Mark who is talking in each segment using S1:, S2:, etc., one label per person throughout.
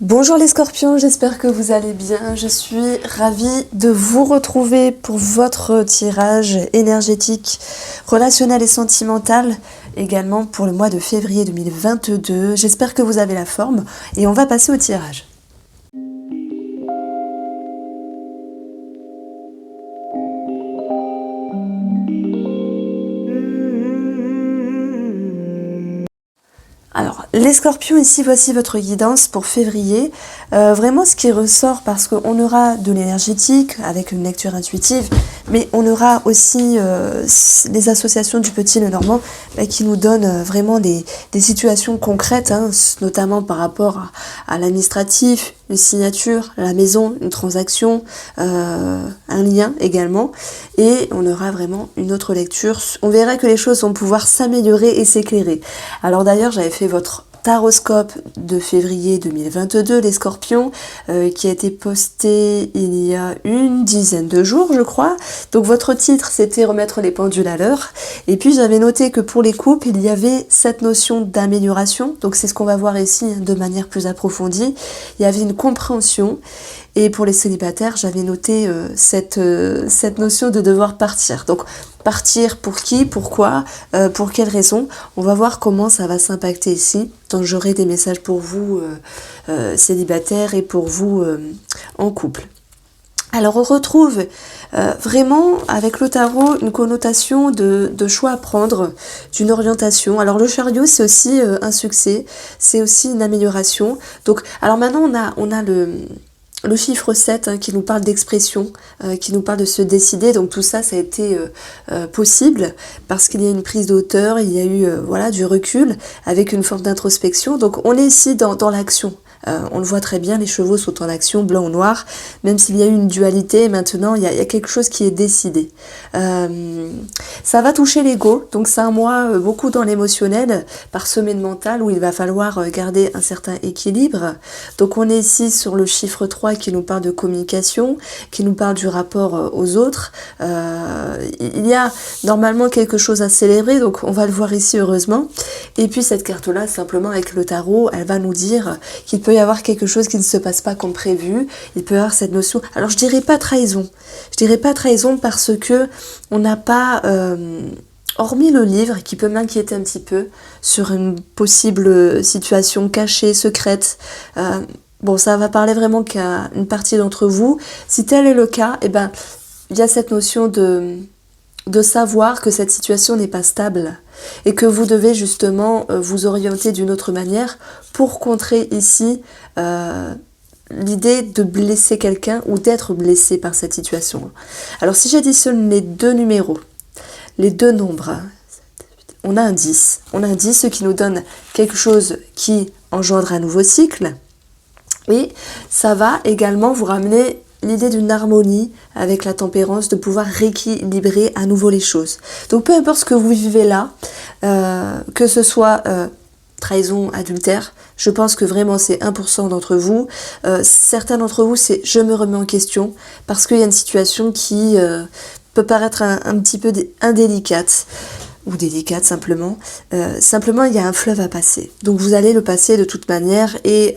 S1: Bonjour les scorpions, j'espère que vous allez bien. Je suis ravie de vous retrouver pour votre tirage énergétique, relationnel et sentimental, également pour le mois de février 2022. J'espère que vous avez la forme et on va passer au tirage. Alors, les scorpions, ici, voici votre guidance pour février. Vraiment, ce qui ressort, parce qu'on aura de l'énergétique avec une lecture intuitive, mais on aura aussi les associations du petit Lenormand qui nous donnent vraiment des situations concrètes, hein, notamment par rapport à l'administratif, une signature, la maison, une transaction, un lien également. Et on aura vraiment une autre lecture. On verra que les choses vont pouvoir s'améliorer et s'éclairer. Alors d'ailleurs, j'avais fait votre taroscope de février 2022, les scorpions, qui a été posté il y a une dizaine de jours, je crois. Donc votre titre, c'était remettre les pendules à l'heure. Et puis j'avais noté que pour les couples, il y avait cette notion d'amélioration. Donc c'est ce qu'on va voir ici de manière plus approfondie. Il y avait une compréhension. Et pour les célibataires, j'avais noté cette notion de devoir partir. Donc partir pour qui, pourquoi, pour quelles raisons. On va voir comment ça va s'impacter ici. Donc j'aurai des messages pour vous célibataires et pour vous en couple. Alors on retrouve vraiment avec le tarot une connotation de choix à prendre, d'une orientation. Alors le chariot, c'est aussi un succès, c'est aussi une amélioration. Donc alors maintenant on a le chiffre 7 hein, qui nous parle d'expression, qui nous parle de se décider. Donc tout ça, ça a été possible parce qu'il y a une prise de hauteur, il y a eu voilà, du recul avec une forme d'introspection. Donc on est ici dans l'action. On le voit très bien, les chevaux sont en action, blanc ou noir, même s'il y a eu une dualité, maintenant il y a quelque chose qui est décidé. Ça va toucher l'ego, donc c'est un mois beaucoup dans l'émotionnel, parsemé de mental, où il va falloir garder un certain équilibre. Donc on est ici sur le chiffre 3 qui nous parle de communication, qui nous parle du rapport aux autres. Il y a normalement quelque chose à célébrer, donc on va le voir ici heureusement. Et puis cette carte-là, simplement avec le tarot, elle va nous dire qu'il peut y avoir quelque chose qui ne se passe pas comme prévu, il peut y avoir cette notion, alors je dirais pas trahison parce que on n'a pas, hormis le livre qui peut m'inquiéter un petit peu sur une possible situation cachée, secrète, bon ça va parler vraiment qu'à une partie d'entre vous, si tel est le cas, eh ben il y a cette notion de savoir que cette situation n'est pas stable et que vous devez justement vous orienter d'une autre manière pour contrer ici l'idée de blesser quelqu'un ou d'être blessé par cette situation. Alors si j'additionne les deux numéros, les deux nombres, on a un 10. On a un 10, ce qui nous donne quelque chose qui engendre un nouveau cycle. Et ça va également vous ramener l'idée d'une harmonie avec la tempérance, de pouvoir rééquilibrer à nouveau les choses. Donc peu importe ce que vous vivez là, que ce soit trahison, adultère, je pense que vraiment c'est 1% d'entre vous. Certains d'entre vous, c'est je me remets en question parce qu'il y a une situation qui peut paraître un petit peu indélicate ou délicate simplement. Simplement, il y a un fleuve à passer. Donc vous allez le passer de toute manière et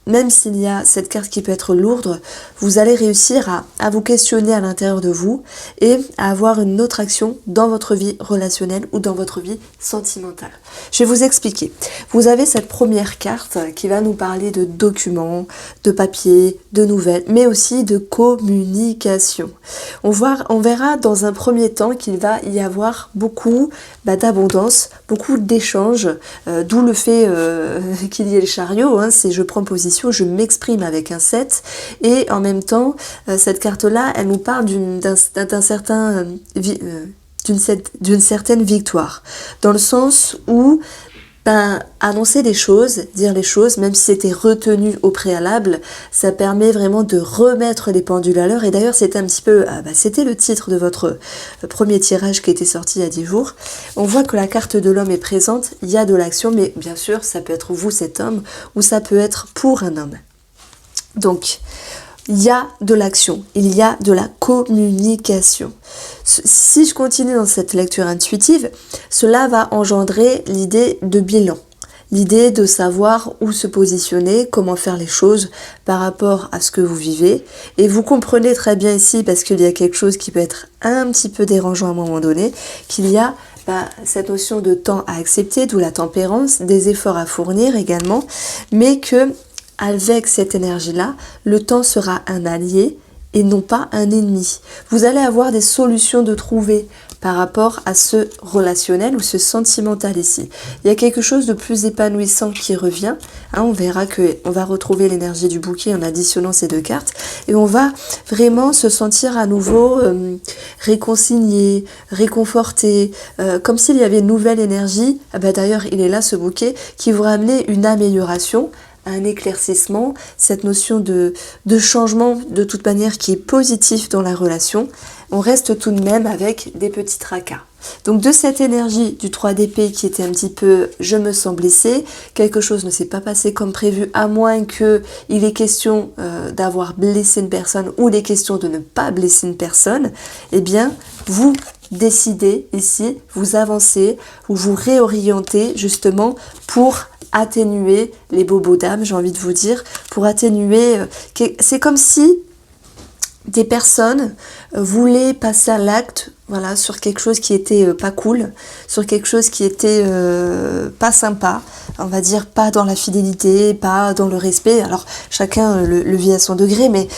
S1: même s'il y a cette carte qui peut être lourde, vous allez réussir à vous questionner à l'intérieur de vous et à avoir une autre action dans votre vie relationnelle ou dans votre vie sentimentale. Je vais vous expliquer. Vous avez cette première carte qui va nous parler de documents, de papiers, de nouvelles, mais aussi de communication. On verra dans un premier temps qu'il va y avoir beaucoup d'abondance, beaucoup d'échanges, d'où le fait qu'il y ait le chariot, hein, c'est je prends position, je m'exprime avec un 7 et en même temps cette carte là elle nous parle d'une certaine victoire dans le sens où annoncer des choses, dire les choses, même si c'était retenu au préalable, ça permet vraiment de remettre les pendules à l'heure. Et d'ailleurs, c'était un petit peu, c'était le titre de votre premier tirage qui était sorti il y a 10 jours. On voit que la carte de l'homme est présente, il y a de l'action, mais bien sûr, ça peut être vous, cet homme, ou ça peut être pour un homme. Donc, il y a de l'action, il y a de la communication. Si je continue dans cette lecture intuitive, cela va engendrer l'idée de bilan. l'idée de savoir où se positionner, comment faire les choses par rapport à ce que vous vivez. Et vous comprenez très bien ici, parce qu'il y a quelque chose qui peut être un petit peu dérangeant à un moment donné, qu'il y a cette notion de temps à accepter, d'où la tempérance, des efforts à fournir également, mais que avec cette énergie-là, le temps sera un allié et non pas un ennemi. Vous allez avoir des solutions de trouver par rapport à ce relationnel ou ce sentimental ici. Il y a quelque chose de plus épanouissant qui revient. On verra qu'on va retrouver l'énergie du bouquet en additionnant ces deux cartes et on va vraiment se sentir à nouveau réconcilié, réconforté, comme s'il y avait une nouvelle énergie. D'ailleurs, il est là ce bouquet qui vous ramenait une amélioration, un éclaircissement, cette notion de changement de toute manière qui est positif dans la relation. On reste tout de même avec des petits tracas. Donc de cette énergie du 3 d'épée qui était un petit peu « je me sens blessé », quelque chose ne s'est pas passé comme prévu à moins qu'il est question d'avoir blessé une personne ou il est question de ne pas blesser une personne, eh bien vous décidez ici, vous avancez ou vous réorientez justement pour atténuer les bobos d'âme, j'ai envie de vous dire, pour atténuer... c'est comme si des personnes voulaient passer à l'acte, voilà, sur quelque chose qui était pas cool, sur quelque chose qui était pas sympa, on va dire pas dans la fidélité, pas dans le respect. Alors chacun le vit à son degré, mais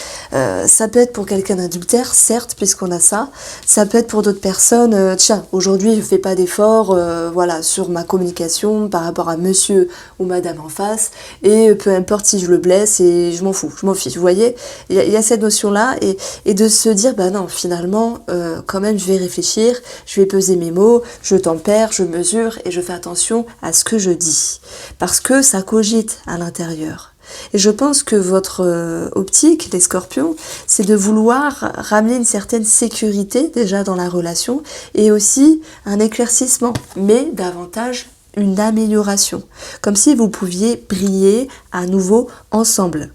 S1: ça peut être pour quelqu'un d'adultère, certes, puisqu'on a ça. Ça peut être pour d'autres personnes, tiens, aujourd'hui je fais pas d'effort, voilà, sur ma communication par rapport à monsieur ou madame en face, et peu importe si je le blesse, et je m'en fous, je m'en fiche. Vous voyez, il y a cette notion-là, et de se dire, non, finalement, quand même, je vais réfléchir, je vais peser mes mots, je tempère, je mesure et je fais attention à ce que je dis. Parce que ça cogite à l'intérieur. Et je pense que votre optique, les scorpions, c'est de vouloir ramener une certaine sécurité déjà dans la relation et aussi un éclaircissement, mais davantage une amélioration. Comme si vous pouviez briller à nouveau ensemble.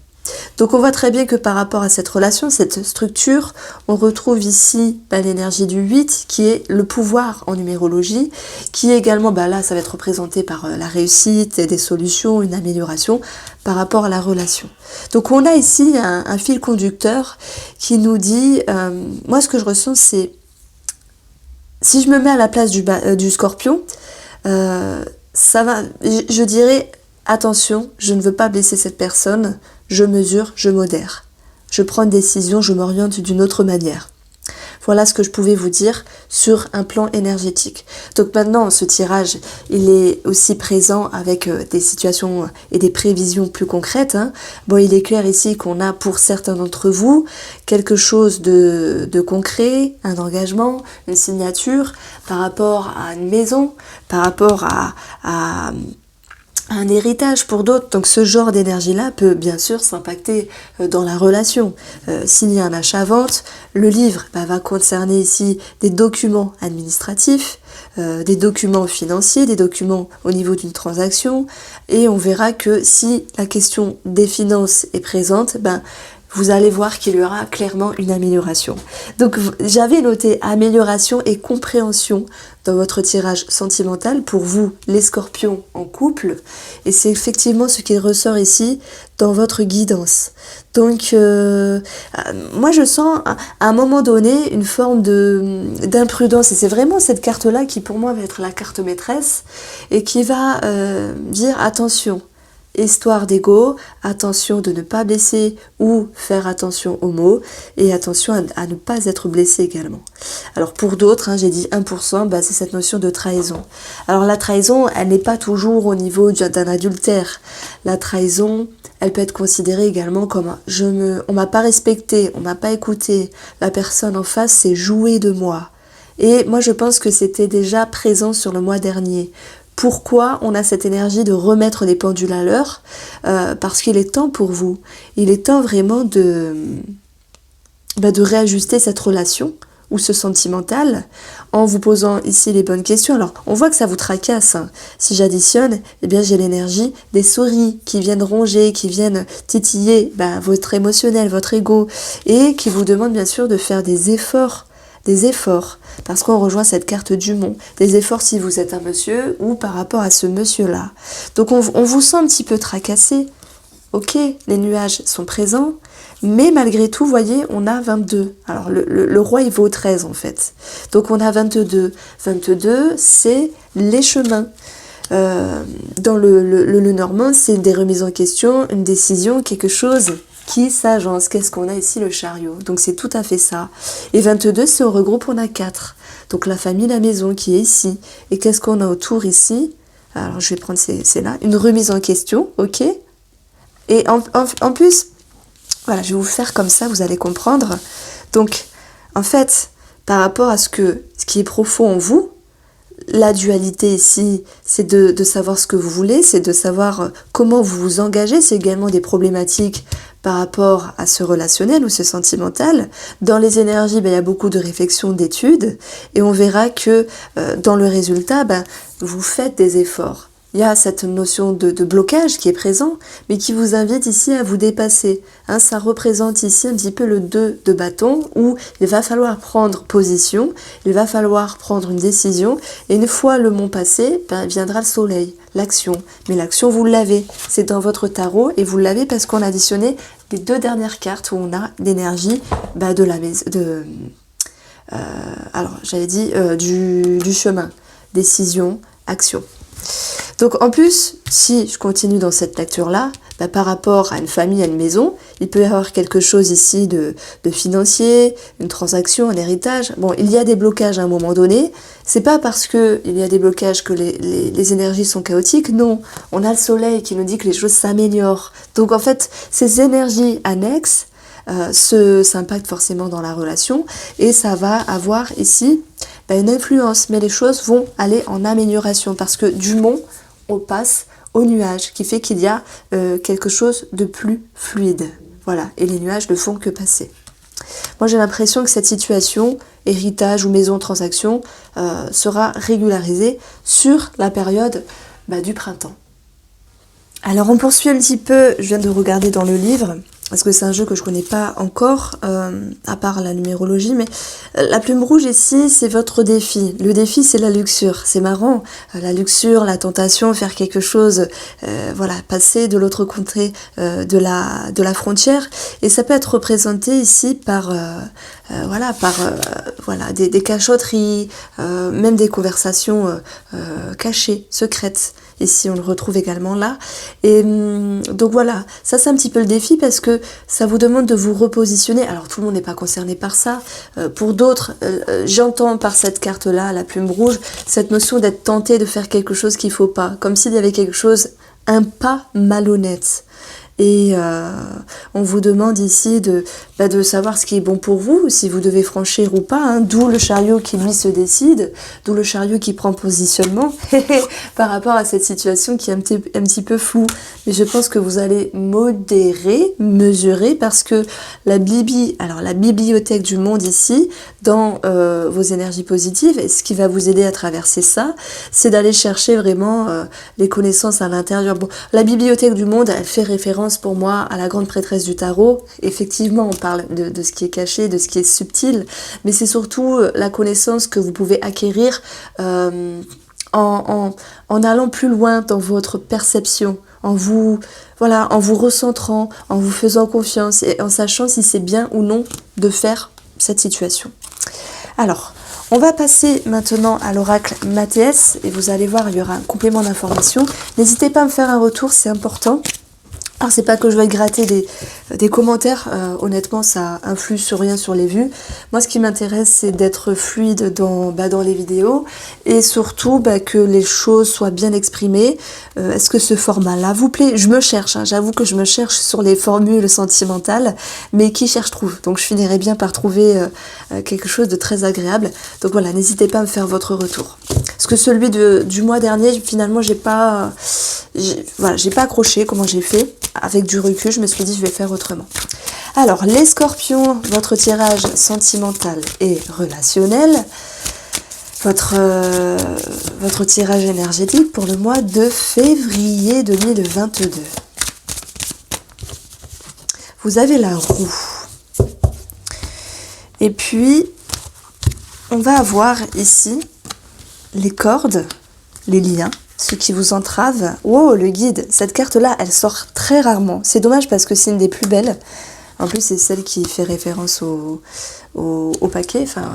S1: Donc on voit très bien que par rapport à cette relation, cette structure, on retrouve ici l'énergie du 8 qui est le pouvoir en numérologie, qui est également, là ça va être représenté par la réussite et des solutions, une amélioration par rapport à la relation. Donc on a ici un fil conducteur qui nous dit, moi ce que je ressens c'est, si je me mets à la place du scorpion, ça va, je dirais, attention, je ne veux pas blesser cette personne, je mesure, je modère. Je prends une décision, je m'oriente d'une autre manière. Voilà ce que je pouvais vous dire sur un plan énergétique. Donc maintenant, ce tirage, il est aussi présent avec des situations et des prévisions plus concrètes. Il est clair ici qu'on a pour certains d'entre vous quelque chose de concret, un engagement, une signature par rapport à une maison, par rapport à un héritage pour d'autres. Donc ce genre d'énergie-là peut bien sûr s'impacter dans la relation. S'il y a un achat-vente, le livre va concerner ici des documents administratifs, des documents financiers, des documents au niveau d'une transaction, et on verra que si la question des finances est présente, vous allez voir qu'il y aura clairement une amélioration. Donc j'avais noté amélioration et compréhension dans votre tirage sentimental pour vous, les scorpions en couple. Et c'est effectivement ce qui ressort ici dans votre guidance. Donc moi je sens à un moment donné une forme d'imprudence. Et c'est vraiment cette carte-là qui pour moi va être la carte maîtresse et qui va dire attention. Histoire d'ego, attention de ne pas blesser ou faire attention aux mots et attention à ne pas être blessé également. Alors pour d'autres, j'ai dit 1%, c'est cette notion de trahison. Alors la trahison, elle n'est pas toujours au niveau d'un adultère. La trahison, elle peut être considérée également comme on m'a pas respecté, on m'a pas écouté, la personne en face s'est jouée de moi. Et moi je pense que c'était déjà présent sur le mois dernier. Pourquoi on a cette énergie de remettre les pendules à l'heure ? Parce qu'il est temps pour vous. Il est temps vraiment de réajuster cette relation ou ce sentimental en vous posant ici les bonnes questions. Alors, on voit que ça vous tracasse. Si j'additionne, j'ai l'énergie des souris qui viennent ronger, qui viennent titiller votre émotionnel, votre ego et qui vous demandent bien sûr de faire des efforts des efforts, parce qu'on rejoint cette carte du mont, des efforts si vous êtes un monsieur ou par rapport à ce monsieur-là. Donc on vous sent un petit peu tracassé. Ok, les nuages sont présents, mais malgré tout, vous voyez, on a 22. Alors le roi, il vaut 13 en fait. Donc on a 22. 22, c'est les chemins. Dans le normand, c'est des remises en question, une décision, quelque chose qui s'agence. Qu'est-ce qu'on a ici? Le chariot. Donc c'est tout à fait ça. Et 22, c'est au regroupe, on a 4. Donc la famille, la maison qui est ici. Et qu'est-ce qu'on a autour ici? Alors je vais prendre c'est là. Une remise en question, ok. Et en plus, voilà, je vais vous faire comme ça, vous allez comprendre. Donc, en fait, par rapport à ce qui est profond en vous, la dualité ici, c'est de savoir ce que vous voulez, c'est de savoir comment vous vous engagez, c'est également des problématiques par rapport à ce relationnel ou ce sentimental. Dans les énergies, il y a beaucoup de réflexions, d'études, et on verra que dans le résultat, vous faites des efforts. Il y a cette notion de blocage qui est présent, mais qui vous invite ici à vous dépasser. Ça représente ici un petit peu le 2 de bâton, où il va falloir prendre position, il va falloir prendre une décision, et une fois le mont passé, viendra le soleil, l'action. Mais l'action, vous l'avez, c'est dans votre tarot, et vous l'avez parce qu'on a additionné les 2 dernières cartes où on a l'énergie de la maison, alors j'avais dit du chemin, décision, action. Donc en plus, si je continue dans cette lecture-là, par rapport à une famille, à une maison, il peut y avoir quelque chose ici de financier, une transaction, un héritage. Bon, il y a des blocages à un moment donné. C'est pas parce que il y a des blocages que les énergies sont chaotiques. Non, on a le soleil qui nous dit que les choses s'améliorent. Donc en fait, ces énergies annexes s'impactent forcément dans la relation et ça va avoir ici une influence. Mais les choses vont aller en amélioration parce que du mont, on passe au nuage, qui fait qu'il y a quelque chose de plus fluide. Voilà, et les nuages ne font que passer. Moi, j'ai l'impression que cette situation, héritage ou maison transaction, sera régularisée sur la période du printemps. Alors, on poursuit un petit peu, je viens de regarder dans le livre, parce que c'est un jeu que je connais pas encore, à part la numérologie, mais la plume rouge ici, c'est votre défi. Le défi, c'est la luxure. C'est marrant, la luxure, la tentation, faire quelque chose, passer de l'autre côté de la frontière. Et ça peut être représenté ici par des cachotteries, même des conversations cachées, secrètes. Ici, on le retrouve également là. Et donc voilà, ça c'est un petit peu le défi parce que ça vous demande de vous repositionner. Alors tout le monde n'est pas concerné par ça. Pour d'autres, j'entends par cette carte-là, la plume rouge, cette notion d'être tenté de faire quelque chose qu'il ne faut pas. Comme s'il y avait quelque chose, un pas malhonnête. Et on vous demande ici de savoir ce qui est bon pour vous, si vous devez franchir ou pas, d'où le chariot qui lui se décide, d'où le chariot qui prend positionnement par rapport à cette situation qui est un petit peu floue. Mais je pense que vous allez modérer, mesurer, parce que la bibliothèque du monde ici, dans vos énergies positives, et ce qui va vous aider à traverser ça, c'est d'aller chercher vraiment les connaissances à l'intérieur. Bon, la bibliothèque du monde, elle fait référence pour moi à la grande prêtresse du tarot. Effectivement, on parle de ce qui est caché, de ce qui est subtil, mais c'est surtout la connaissance que vous pouvez acquérir en allant plus loin dans votre perception, en vous recentrant, en vous faisant confiance et en sachant si c'est bien ou non de faire cette situation. Alors, on va passer maintenant à l'oracle Mathias et vous allez voir, il y aura un complément d'information. N'hésitez pas à me faire un retour, c'est important. Alors c'est pas que je vais gratter des commentaires, honnêtement ça influe sur rien sur les vues. Moi ce qui m'intéresse c'est d'être fluide dans les vidéos et surtout que les choses soient bien exprimées. Est-ce que ce format-là vous plaît? Je me cherche, j'avoue que je me cherche sur les formules sentimentales, mais qui cherche trouve. Donc je finirai bien par trouver quelque chose de très agréable. Donc voilà, n'hésitez pas à me faire votre retour. Parce que celui du mois dernier, finalement j'ai pas accroché comment j'ai fait. Avec du recul, je me suis dit je vais faire autrement. Alors, les scorpions, votre tirage sentimental et relationnel, votre tirage énergétique pour le mois de février 2022. Vous avez la roue. Et puis, on va avoir ici les cordes, les liens, ce qui vous entrave. Wow, le guide, cette carte-là, elle sort très rarement. C'est dommage parce que c'est une des plus belles. En plus, c'est celle qui fait référence au paquet, enfin,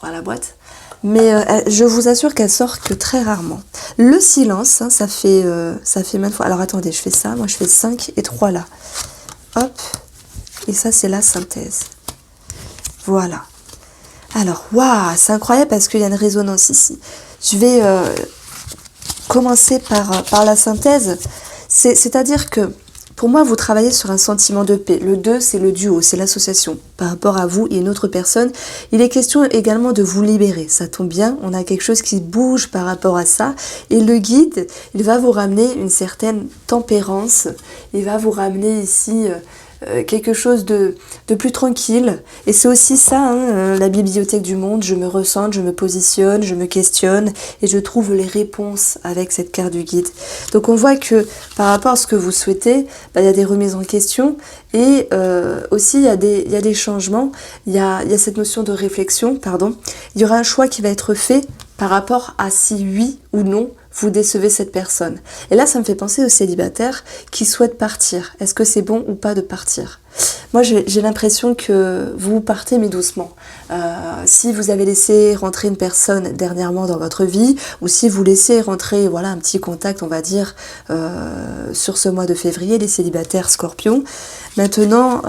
S1: à la boîte. Mais je vous assure qu'elle sort que très rarement. Le silence, hein, ça fait maintes fois. Alors attendez, je fais ça, moi je fais 5 et 3 là. Hop, et ça c'est la synthèse. Voilà. Alors, waouh, c'est incroyable parce qu'il y a une résonance ici. Je vais commencer par la synthèse. C'est-à-dire que pour moi, vous travaillez sur un sentiment de paix. Le 2, c'est le duo, c'est l'association par rapport à vous et une autre personne. Il est question également de vous libérer. Ça tombe bien, on a quelque chose qui bouge par rapport à ça. Et le guide, il va vous ramener une certaine tempérance. Il va vous ramener ici quelque chose de plus tranquille. Et c'est aussi ça, hein, la bibliothèque du monde. Je me ressens, je me positionne, je me questionne et je trouve les réponses avec cette carte du guide. Donc on voit que par rapport à ce que vous souhaitez, il y a des remises en question et aussi il y a des changements. Il y a cette notion de réflexion, pardon. Il y aura un choix qui va être fait par rapport à si oui ou non vous décevez cette personne. Et là, ça me fait penser aux célibataires qui souhaitent partir. Est-ce que c'est bon ou pas de partir? Moi, j'ai l'impression que vous partez, mais doucement. Si vous avez laissé rentrer une personne dernièrement dans votre vie, ou si vous laissez rentrer voilà, un petit contact, on va dire, sur ce mois de février, les célibataires scorpions, maintenant...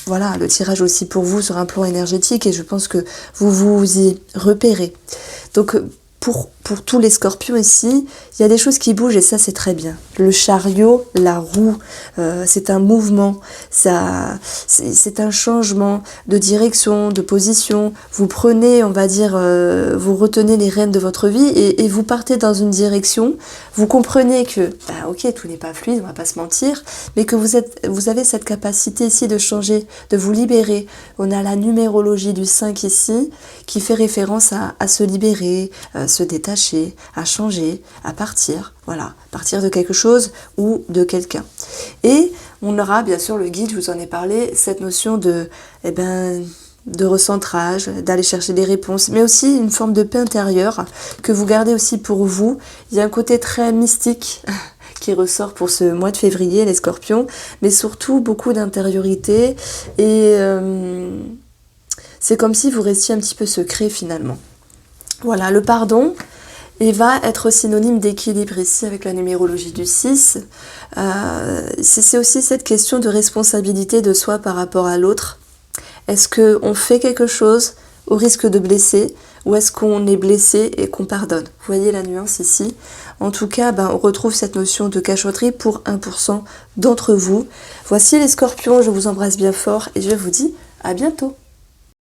S1: voilà, le tirage aussi pour vous sur un plan énergétique et je pense que vous vous y repérez. Donc pour tous les scorpions ici, il y a des choses qui bougent et ça c'est très bien. Le chariot, la roue, c'est un mouvement, c'est un changement de direction, de position. Vous prenez, on va dire, vous retenez les rênes de votre vie et vous partez dans une direction. Vous comprenez que, ok, tout n'est pas fluide, on va pas se mentir, mais que vous avez cette capacité ici de changer, de vous libérer. On a la numérologie du 5 ici qui fait référence à se libérer, se détacher, à changer, à partir, voilà, partir de quelque chose ou de quelqu'un. Et on aura bien sûr le guide, je vous en ai parlé, cette notion de recentrage, d'aller chercher des réponses, mais aussi une forme de paix intérieure que vous gardez aussi pour vous. Il y a un côté très mystique qui ressort pour ce mois de février, les scorpions, mais surtout beaucoup d'intériorité et c'est comme si vous restiez un petit peu secret finalement. Voilà, le pardon, il va être synonyme d'équilibre ici avec la numérologie du 6. C'est aussi cette question de responsabilité de soi par rapport à l'autre. Est-ce qu'on fait quelque chose au risque de blesser ou est-ce qu'on est blessé et qu'on pardonne? Vous voyez la nuance ici. En tout cas, on retrouve cette notion de cachotterie pour 1% d'entre vous. Voici les scorpions, je vous embrasse bien fort et je vous dis à bientôt.